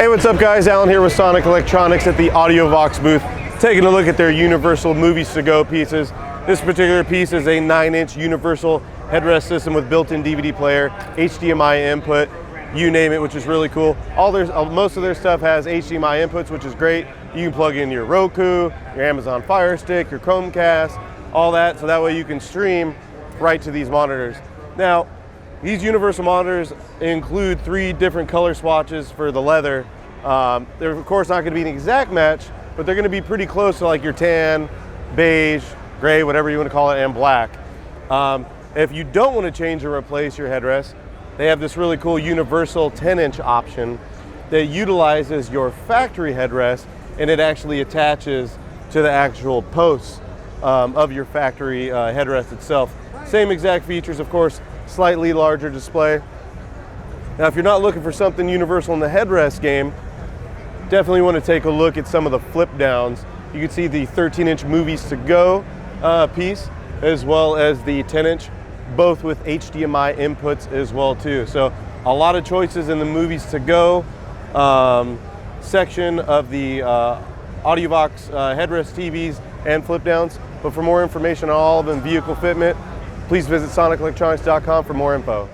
Hey, what's up guys? Alan here with Sonic Electronics at the Audiovox booth, taking a look at their universal movies to go pieces. This particular piece is a 9-inch universal headrest system with built-in DVD player, HDMI input, you name it, which is really cool. Most of their stuff has HDMI inputs, which is great. You can plug in your Roku, your Amazon Fire Stick, your Chromecast, all that, so that way you can stream right to these monitors. Now, these universal monitors include 3 different color swatches for the leather. They're of course not going to be an exact match, but they're going to be pretty close to like your tan, beige, gray, whatever you want to call it, and black. If you don't want to change or replace your headrest, they have this really cool universal 10-inch option that utilizes your factory headrest, and it actually attaches to the actual posts of your factory headrest itself. Same exact features, of course, slightly larger display. Now, if you're not looking for something universal in the headrest game, definitely want to take a look at some of the flip downs. You can see the 13-inch movies to go piece, as well as the 10-inch, both with HDMI inputs as well too. So a lot of choices in the movies to go section of the Audiovox headrest TVs and flip downs. But for more information on all of them, vehicle fitment, please visit sonicelectronics.com for more info.